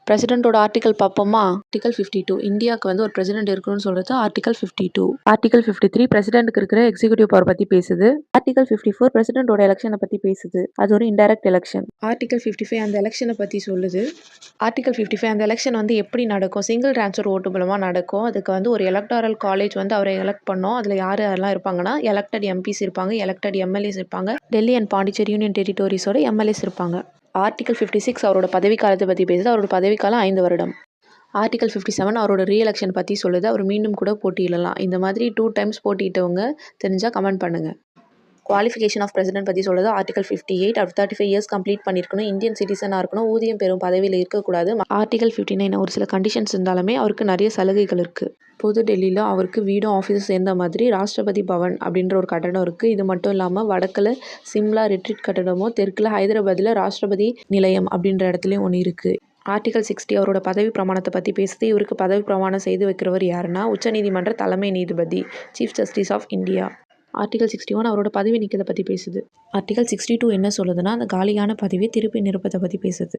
பிரசிடென்ட்டோட article பார்ப்போமா? Article 52 இந்தியாவுக்கு வந்து ஒரு பிரசிடென்ட் இருக்கணும்னு சொல்றது ஆர்டிகல் 52. ஆர்டிகல் 53 பிரசிடென்ட்க்கு இருக்கிற எக்ஸிகியூட்டிவ் பவர் பத்தி பேசுது. ஆர்டிகல் 54 பிரசிடென்ட்டோட எலெக்ஷனை பத்தி பேசுது. அது ஒரு இன்டைரக்ட் எலெக்ஷன். ஆர்டிகல் 55 அந்த எலெக்ஷனை பத்தி சொல்லுது. ஆர்டிகல் 55 அந்த எலெக்ஷன் வந்து எப்படி நடக்கும்? சிங்கிள் ட்ரான்ஸ்ஃபர் ஓட்டு மூலமா நடக்கும். அதுக்கு வந்து ஒரு எலக்டாரல் காலேஜ் வந்து அவரை எலெக்ட் பண்ணோம். அதில் யார் யாரெல்லாம் இருப்பாங்கன்னா எலெக்டட் எம்பிஸ் இருப்பாங்க, எலெக்டட் எம்எல்ஏஸ் இருப்பாங்க, டெல்லி அண்ட் பாண்டிச்சேரி யூனியன் டெரிட்டோரிஸோட எம்எல்ஏஸ் இருப்பாங்க. ஆர்டிகல் 56 அவரோட பதவிக்காலத்தை பற்றி பேசுது. அவரோட பதவிக்காலம் 5 வருடம். ஆர்டிகல் 57 அவரோட ரீஎலெக்ஷன் பற்றி சொல்லுது. அவர் மீண்டும் கூட போட்டியிடலாம். இந்த மாதிரி 2 டைம்ஸ் போட்டியிட்டவங்க தெரிஞ்சால் கமெண்ட் பண்ணுங்கள். குவாலிஃபிகேஷன் ஆஃப் பிரசிடென்ட் பற்றி சொல்லுது. ஆர்டிகல் 58 அவர் 35 இயர்ஸ் கம்ப்ளீட் பண்ணியிருக்கணும், இந்தியன் சிட்டிசனாக இருக்கணும், ஊதியம் பெறும் பதவியில் இருக்கக்கூடாது. ஆர்டிகல் 59 ஒரு சில கண்டிஷன்ஸ் இருந்தாலுமே அவருக்கு நிறைய சலுகைகள் இருக்குது. புது டெல்லியில் அவருக்கு வீடும் ஆஃபீஸும் சேர்ந்த மாதிரி ராஷ்டிரபதி பவன் அப்படின்ற ஒரு கட்டடம் இருக்குது. இது மட்டும் இல்லாமல் வடக்கில் சிம்லா ரிட்ரீட் கட்டடமும், தெற்கில் ஹைதராபாத்தில் ராஷ்டிரபதி நிலையம் அப்படின்ற இடத்துலையும் ஒன்று இருக்குது. ஆர்டிகல் 60 அவரோட பதவி பிரமாணத்தை பற்றி பேசுது. இவருக்கு பதவி பிரமாணம் செய்து வைக்கிறவர் யாருன்னா உச்சநீதிமன்ற தலைமை நீதிபதி, chief justice of India. Article 61 அவரோட பதவி நீக்கத்தை பற்றி பேசுது. ஆர்டிகல் 62 என்ன சொல்லுதுன்னா அந்த காலியான பதவியை திருப்பி நிரப்பத்தை பற்றி பேசுது.